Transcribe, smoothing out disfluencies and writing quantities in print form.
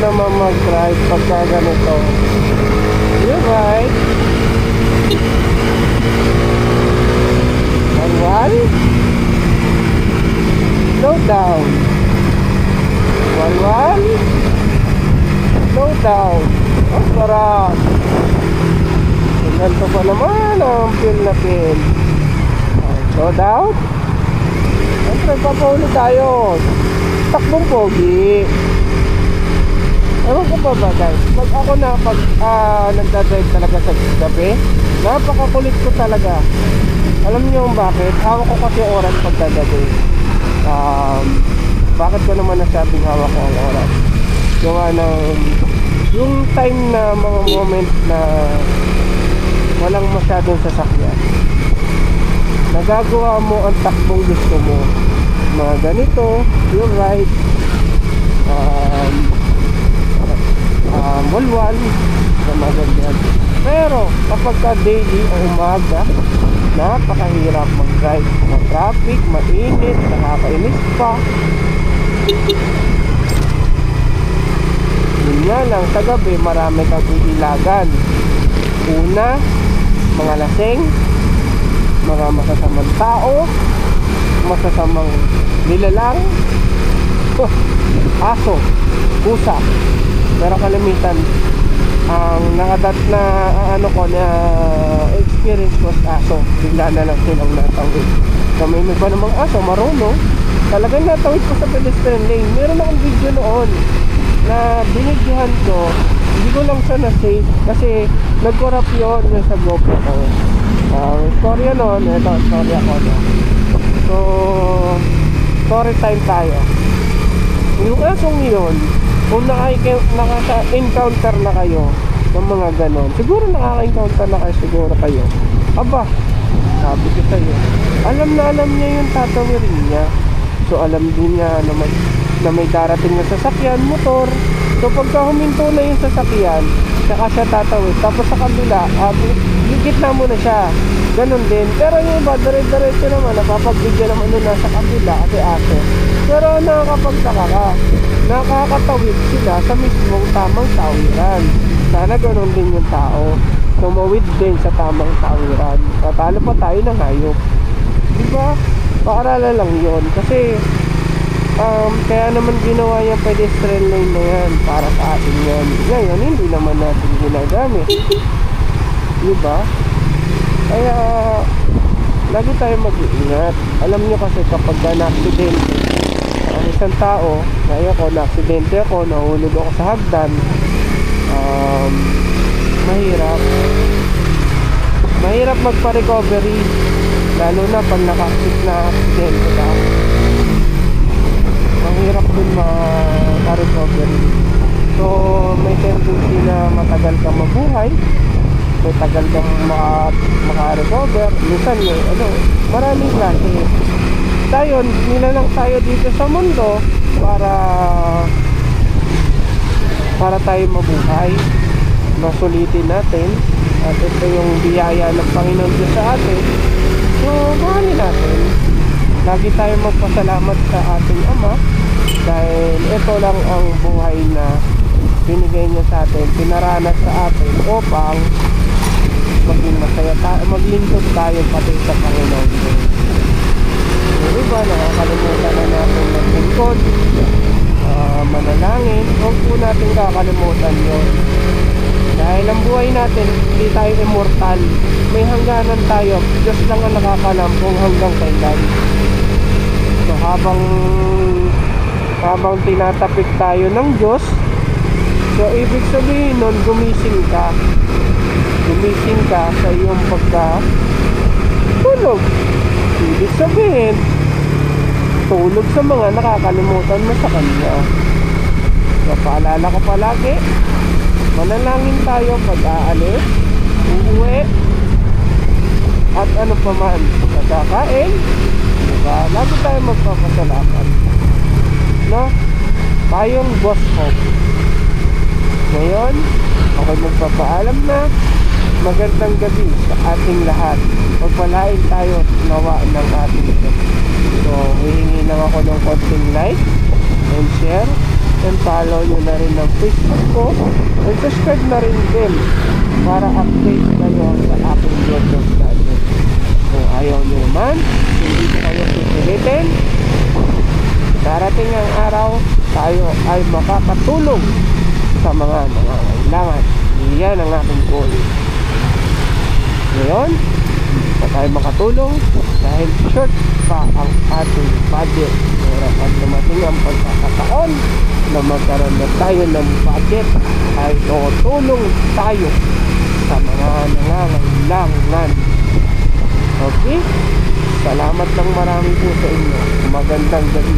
naman mag-drive pagka ganito. You're right. One. Slow down. One. Slow down. Ang sarap. Ganito pa naman ang feel na feel. Slow down. Siyempre papaulit tayo. Takbong pogi. Ewan ko pa ba guys, pag ako na nagdadrive talaga sa gabi, napakakulit ko talaga. Alam niyo kung bakit? Hawak ko kasi oras pagkagabi. Bakit ko naman nasabing hawak ko ang oras? Gawa ng yung time na mga moment na walang masyadong sasakyan, nagagawa mo ang takbong gusto mo. Mga ganito, yung ride, walwal, na magandang. Pero kapag ka daily o umaga, napakahirap mag-drive. Traffic, mainit, nakakainis pa. Yun nga lang, sa gabi marami kang iilagan. Una, mga laseng, mga masasamang tao, masasamang nilalang, aso, pusa. Pero kalimitan ang nakadat na experience ko sa aso, bigla na lang silang natawid. So may iba namang aso marunong talagang natawid ko sa pedestrian lane. Meron akong video noon na binidyohan ko, hindi ko lang siya na-save kasi nag-corrupt yun sa GoPro ko. Storya noon, ito storya ko na. So story time tayo. Yung asong yun, kung naka-encounter na kayo ng mga ganon, siguro nakaka-encounter na kayo, aba, sabi ko sa'yo, alam niya yung tatawirin niya. So alam din niya na may darating na sasakyan, motor. So pagka huminto na yung sasakyan, saka siya tatawid, tapos sa kabila, gitna mo na siya, ganon din. Pero yung iba, dire-diretso naman, napapagbigyan naman nun nasa kabila kasi aso. Pero nakakapagtaka ka, nakakatawid sila sa mismong tamang tawiran. Sana ganon din yung tao, tumawid din sa tamang tawiran. Tatalo pa tayo ng hayop, diba? Paarala lang yun. Kasi kaya naman ginawa yung pedestrian lane na yan, para sa atin yan. Ngayon hindi naman natin ginagamit, diba? Kaya lagi tayo mag-iingat. Alam nyo kasi kapag na-accident ang isang tao, ngayon ko na-aksidente ako, nahulog ako sa hagdan, mahirap magpa-recovery, lalo na pag na-aksidente ka. Mahirap din maka-recovery. So may tendency na matagal ka mabuhay, may tagal kang maka-recover. Minsan maraming klase tayo, nilalang tayo dito sa mundo para tayo mabuhay, masulitin natin. At ito yung biyaya ng Panginoon Diyos sa atin. So mahalin natin. Lagi tayo magpasalamat sa ating Ama, dahil ito lang ang buhay na binigay niya sa atin, pinaranas sa atin upang maging masaya tayo, maglingkod tayo pati sa Panginoon. Yung iba, nakakalimutan na natin maglingkod, manalangin. Huwag po natin kakalimutan yun, dahil ang buhay natin, hindi tayo immortal, may hangganan tayo. Diyos lang ang nakakalam kung hanggang kailan. So habang tinatapik tayo ng Diyos, so ibig sabihin nun, gumising ka sa iyong pagkatulog. Ibig sabihin, tulog sa mga nakakalimutan mo sa Kanya. So paalala ko palagi, manalangin tayo pag aalis, uuwi, at ano pa man, magkakain, diba? Lagi tayo magpapasalamat, no? Tayong Boss Hope. Ngayon, ako'y magpapaalam na. Magandang gabi sa ating lahat. Pagpalain tayo nawa ng ating Diyos. So, hihingi lang ako ng konting like and share and follow nyo na rin ang Facebook ko and subscribe na rin din para update kayo sa aking YouTube channel. Kung ayaw nyo naman, hindi ko kayo pipilitin. Darating ang araw, tayo ay makakatulong sa mga nangangailangan. Yan ang aking goal. Ngayon, pa tayo makatulong dahil short pa ang ating budget. Pero pag dumating ang pagkakataon na magkaroon na tayo ng budget, ay tutulong tayo sa mga nangangailangan. Okay? Salamat ng marami po sa inyo. Magandang gabi.